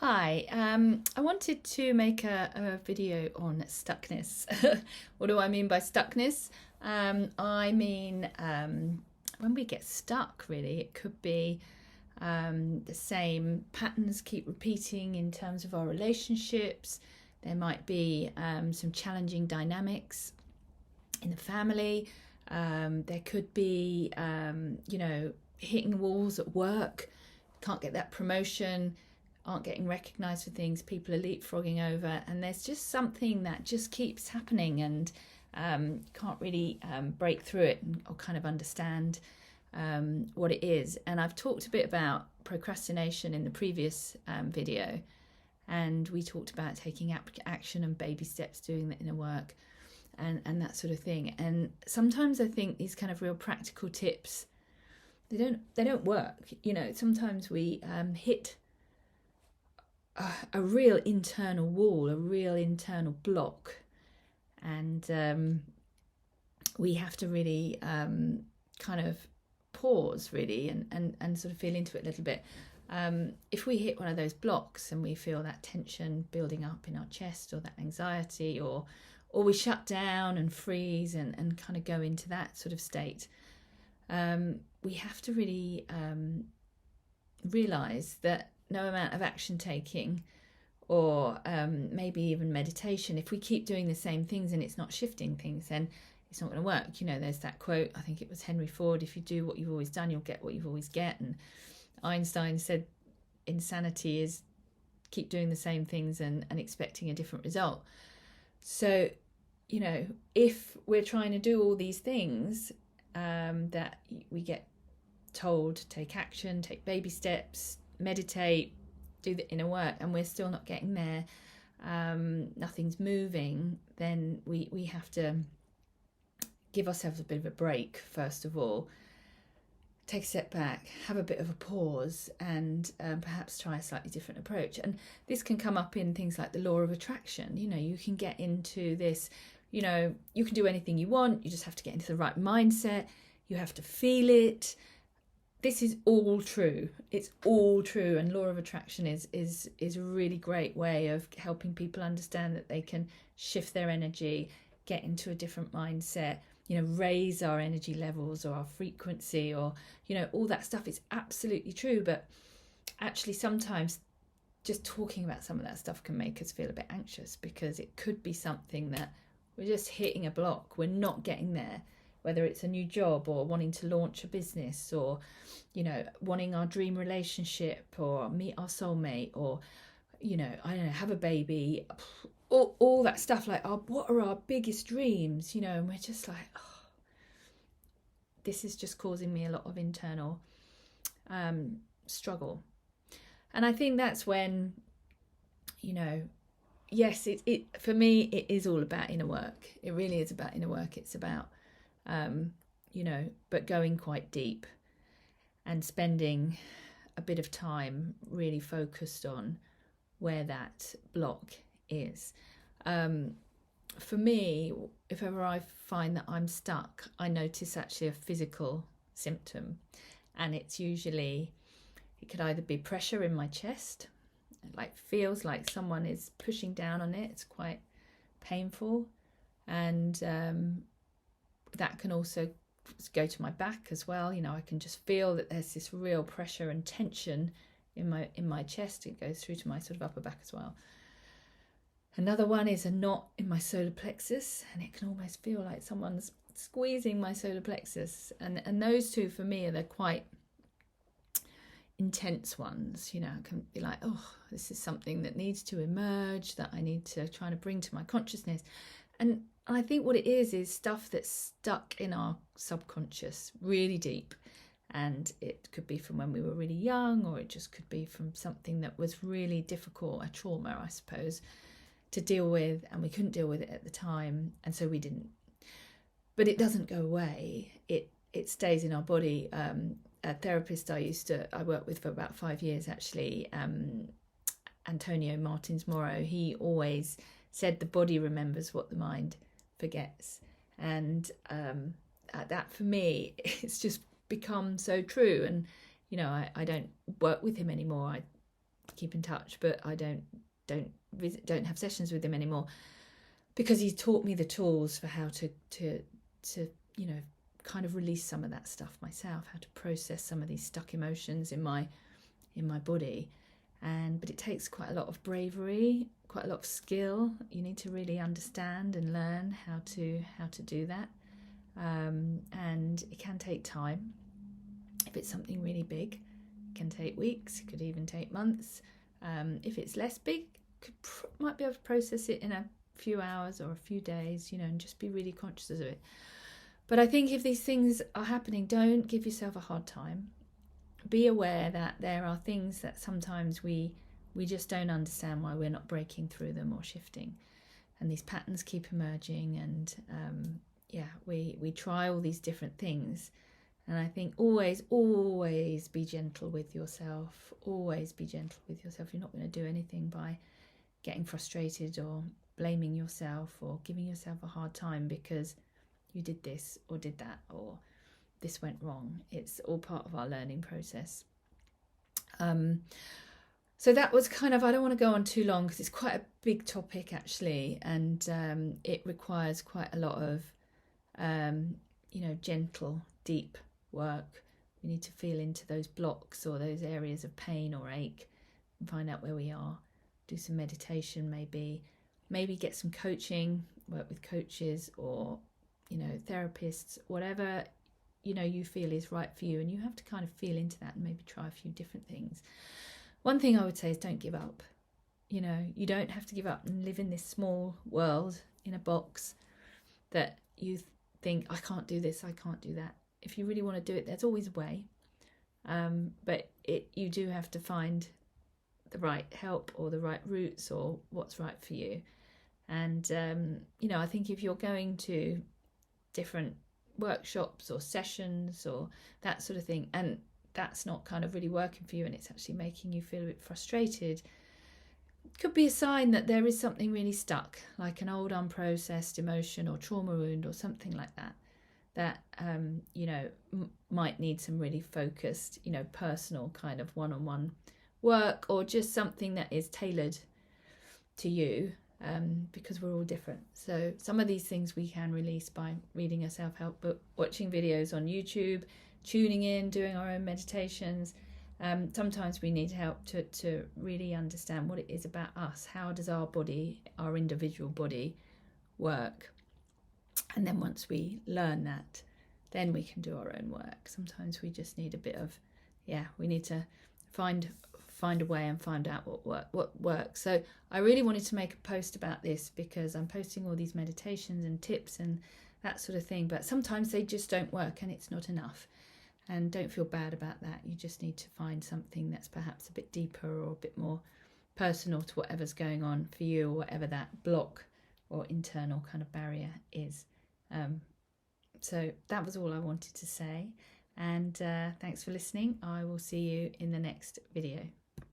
Hi, I wanted to make a video on stuckness. What do I mean by stuckness? When we get stuck, really, it could be the same patterns keep repeating in terms of our relationships. There might be some challenging dynamics in the family. There could be, hitting walls at work, can't get that promotion, aren't getting recognised for things, people are leapfrogging over, and there's just something that just keeps happening and can't really break through it or kind of understand what it is. And I've talked a bit about procrastination in the previous video, and we talked about taking action and baby steps, doing the inner work and that sort of thing. And sometimes I think these kind of real practical tips, they don't work. Sometimes we hit a real internal wall, a real internal block, and we have to really kind of pause really and sort of feel into it a little bit. If we hit one of those blocks and we feel that tension building up in our chest or that anxiety, or we shut down and freeze and kind of go into that sort of state, we have to really realise that no amount of action taking or maybe even meditation, if we keep doing the same things and it's not shifting things, then it's not going to work. There's that quote, I think it was Henry Ford, if you do what you've always done, you'll get what you've always get. And Einstein said insanity is keep doing the same things and expecting a different result. So, if we're trying to do all these things that we get told, take action, take baby steps, meditate, do the inner work, and we're still not getting there, nothing's moving, then we have to give ourselves a bit of a break. First of all, take a step back, have a bit of a pause, and perhaps try a slightly different approach. And this can come up in things like the law of attraction. You can get into this, you can do anything you want, you just have to get into the right mindset, you have to feel it. This is all true. It's all true. And law of attraction is a really great way of helping people understand that they can shift their energy, get into a different mindset, raise our energy levels or our frequency, or, all that stuff is absolutely true. But actually sometimes just talking about some of that stuff can make us feel a bit anxious, because it could be something that we're just hitting a block. We're not getting there, whether it's a new job or wanting to launch a business, or, wanting our dream relationship or meet our soulmate, or, have a baby, all that stuff. Like, what are our biggest dreams? And we're just like, this is just causing me a lot of internal struggle. And I think that's when, yes, it for me, it is all about inner work. It really is about inner work. It's about, but going quite deep and spending a bit of time really focused on where that block is. For me, if ever I find that I'm stuck, I notice actually a physical symptom, and it's usually, it could either be pressure in my chest, like feels like someone is pushing down on it, it's quite painful, and that can also go to my back as well. I can just feel that there's this real pressure and tension in my chest. It goes through to my sort of upper back as well. Another one is a knot in my solar plexus, and it can almost feel like someone's squeezing my solar plexus. And those two for me are the quite intense ones. I can be like, this is something that needs to emerge, that I need to try to bring to my consciousness. And I think what it is stuff that's stuck in our subconscious really deep. And it could be from when we were really young, or it just could be from something that was really difficult, a trauma, I suppose, to deal with, and we couldn't deal with it at the time, and so we didn't. But it doesn't go away. It stays in our body. A therapist I worked with for about 5 years, actually, Antonio Martins Moro, he always said the body remembers what the mind forgets. And that for me, it's just become so true. And I don't work with him anymore. keep in touch, but I don't have sessions with him anymore, because he's taught me the tools for how to you know, kind of release some of that stuff myself, how to process some of these stuck emotions in my body. But it takes quite a lot of bravery, quite a lot of skill. You need to really understand and learn how to do that. And it can take time. If it's something really big, it can take weeks, it could even take months. If it's less big, might be able to process it in a few hours or a few days, you know, and just be really conscious of it. But I think if these things are happening, don't give yourself a hard time. Be aware that there are things that sometimes we just don't understand why we're not breaking through them or shifting. And these patterns keep emerging, and we try all these different things. And I think always be gentle with yourself. Always be gentle with yourself. You're not going to do anything by getting frustrated or blaming yourself or giving yourself a hard time because you did this or did that or this went wrong. It's all part of our learning process. So that was kind of, I don't want to go on too long because it's quite a big topic actually, and it requires quite a lot of gentle, deep work. We need to feel into those blocks or those areas of pain or ache and find out where we are. Do some meditation, maybe get some coaching, work with coaches or therapists, whatever you feel is right for you, and you have to kind of feel into that and maybe try a few different things. One thing I would say is don't give up. You don't have to give up and live in this small world in a box that you think, I can't do this, I can't do that. If you really want to do it, there's always a way, but you do have to find the right help or the right routes or what's right for you. And I think if you're going to different workshops or sessions or that sort of thing, and that's not kind of really working for you and it's actually making you feel a bit frustrated, it could be a sign that there is something really stuck, like an old unprocessed emotion or trauma wound or something like that might need some really focused, personal kind of one-on-one work, or just something that is tailored to you, because we're all different. So some of these things we can release by reading a self-help book, watching videos on YouTube, tuning in, doing our own meditations. Sometimes we need help to really understand what it is about us. How does our body, our individual body, work? And then once we learn that, then we can do our own work. Sometimes we just need a bit of, we need to find a way and find out what works. So I really wanted to make a post about this because I'm posting all these meditations and tips and that sort of thing, but sometimes they just don't work and it's not enough. And don't feel bad about that. You just need to find something that's perhaps a bit deeper or a bit more personal to whatever's going on for you, or whatever that block or internal kind of barrier is. So that was all I wanted to say. And thanks for listening. I will see you in the next video.